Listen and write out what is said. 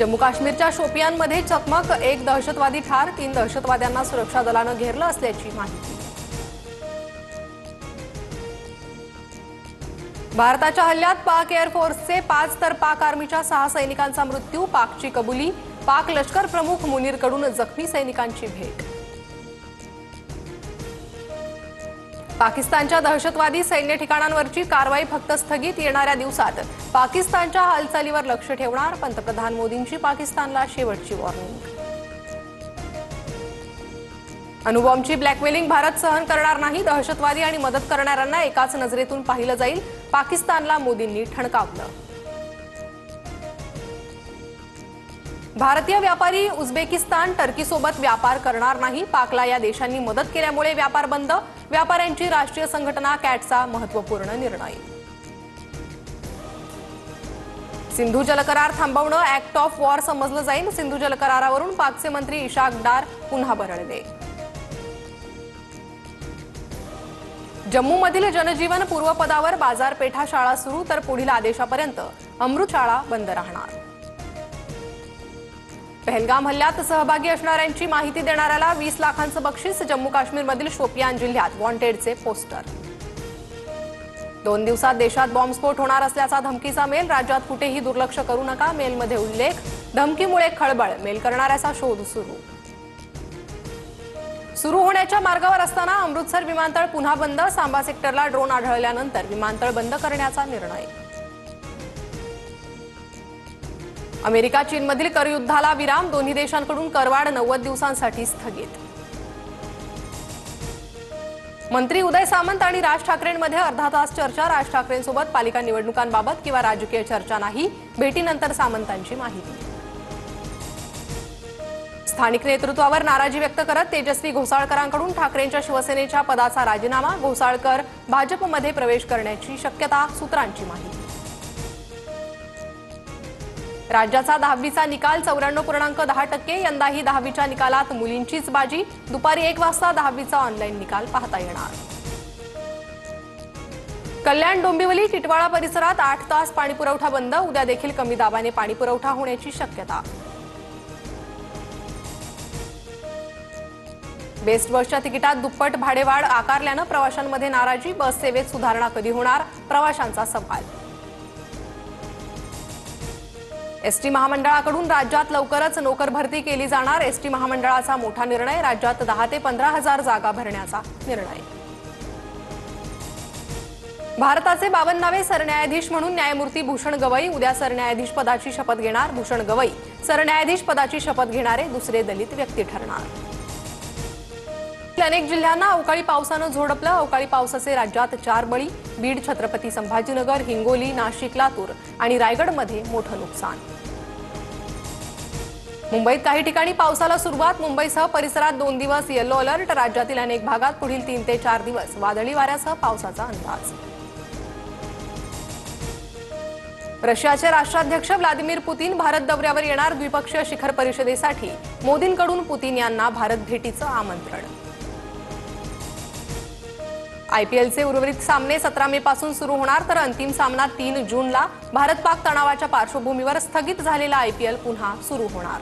जम्मू काश्मीरच्या शोपियानमध्ये चकमक, एक दहशतवादी ठार, 3 दहशतवाद्यांना सुरक्षा दलानं घेरलं असल्याची माहिती। भारताच्या हल्ल्यात पाक एअरफोर्सचे 5 तर पाक आर्मीच्या 6 सैनिकांचा मृत्यू, पाकची कबुली। पाक लष्कर प्रमुख मुनीरकडून जखमी सैनिकांची भेट। पाकिस्तानच्या दहशतवादी सैन्य ठिकाणांवरची कारवाई फक्त स्थगित, येणाऱ्या दिवसात पाकिस्तानच्या हालचालीवर लक्ष ठेवणार, पंतप्रधान मोदींची पाकिस्तानला शेवटची वॉर्निंग। अणुबॉम्बची ब्लॅकमेलिंग भारत सहन करणार नाही, दहशतवादी आणि मदत करणाऱ्यांना एकाच नजरेतून पाहिलं जाईल, पाकिस्तानला मोदींनी ठणकावलं। भारतीय व्यापारी उझबेकिस्तान, टर्कीसोबत व्यापार करणार नाही, पाकला या देशांनी मदत केल्यामुळे व्यापार बंद, व्यापाऱ्यांची राष्ट्रीय संघटना कॅटचा महत्त्वपूर्ण निर्णय। सिंधू जलकरार थांबवणं ॲक्ट ऑफ वॉर समजलं जाईल, सिंधू जलकरारावरून पाकचे मंत्री इशाक डार पुन्हा बरळले। जम्मूमधील जनजीवन पूर्वपदावर, बाजारपेठा शाळा सुरू तर पुढील आदेशापर्यंत अमृत शाळा बंद राहणार। पहलगाम हल्ल्यात सहभागी असणाऱ्यांची माहिती देणाऱ्याला 20 लाखांचं बक्षीस, जम्मू काश्मीरमधील शोपियान जिल्ह्यात वॉन्टेडचे पोस्टर। 2 दिवसात देशात बॉम्बस्फोट होणार असल्याचा धमकीचा मेल, राज्यात कुठेही दुर्लक्ष करू नका, मेलमध्ये उल्लेख। धमकीमुळे खळबळ, मेल करणाऱ्याचा शोध सुरू होण्याच्या मार्गावर असताना अमृतसर विमानतळ पुन्हा बंद, सांबा सेक्टरला ड्रोन आढळल्यानंतर विमानतळ बंद करण्याचा निर्णय। अमेरिका चीनमधील करयुद्धाला विराम, दोन्ही देशांकडून करवाढ 90 दिवसांसाठी स्थगित। मंत्री उदय सामंत आणि राज ठाकरेंमध्ये अर्धा तास चर्चा, राज ठाकरेंसोबत पालिका निवडणुकांबाबत किंवा राजकीय चर्चा नाही, भेटीनंतर सामंतांची माहिती। स्थानिक नेतृत्वावर नाराजी व्यक्त करत तेजस्वी घोसाळकरांकडून ठाकरेंच्या शिवसेनेच्या पदाचा राजीनामा, घोसाळकर भाजपमध्ये प्रवेश करण्याची शक्यता, सूत्रांची माहिती। राज्याचा 10वीचा निकाल 94.10%, यंदाही 10वीच्या निकालात मुलींचीच बाजी, दुपारी 1 वाजता 10वीचा ऑनलाईन निकाल पाहता येणार। कल्याण डोंबिवली टिटवाळा परिसरात 8 तास पाणीपुरवठा बंद, उद्या देखील कमी दाबाने पाणीपुरवठा होण्याची शक्यता। बेस्ट बसच्या तिकिटात दुप्पट भाडेवाढ आकारल्यानं प्रवाशांमध्ये नाराजी, बस सेवेत सुधारणा कधी होणार, प्रवाशांचा सवाल। एसटी महामंडळाकडून राज्यात लवकरच नोकर भरती केली जाणार, एसटी महामंडळाचा मोठा निर्णय, राज्यात 10 ते 15,000 जागा भरण्याचा निर्णय। भारताचे 52वे सरन्यायाधीश म्हणून न्यायमूर्ती भूषण गवई उद्या सरन्यायाधीश पदाची शपथ घेणार, भूषण गवई सरन्यायाधीश पदाची शपथ घेणारे दुसरे दलित व्यक्ती ठरणार। अनेक जिल्ह्यांना अवकाळी पावसानं झोडपलं, अवकाळी पावसाचे राज्यात 4 बळी, बीड, छत्रपती संभाजीनगर, हिंगोली, नाशिक, लातूर आणि रायगडमध्ये मोठं नुकसान। मुंबईत काही ठिकाणी पावसाला सुरुवात, मुंबईसह परिसरात 2 दिवस येलो अलर्ट, राज्यातील अनेक भागात पुढील 3 ते 4 दिवस वादळी वाऱ्यासह पावसाचा अंदाज। रशियाचे राष्ट्राध्यक्ष व्लादिमीर पुतीन भारत दौऱ्यावर येणार, द्विपक्षीय शिखर परिषदेसाठी मोदींकडून पुतीन यांना भारत भेटीचं आमंत्रण। आयपीएलचे उर्वरित सामने 17 मे पासून सुरू होणार, तर अंतिम सामना 3 जूनला, भारत पाक तणावाच्या पार्श्वभूमीवर स्थगित झालेला आयपीएल पुन्हा सुरू होणार।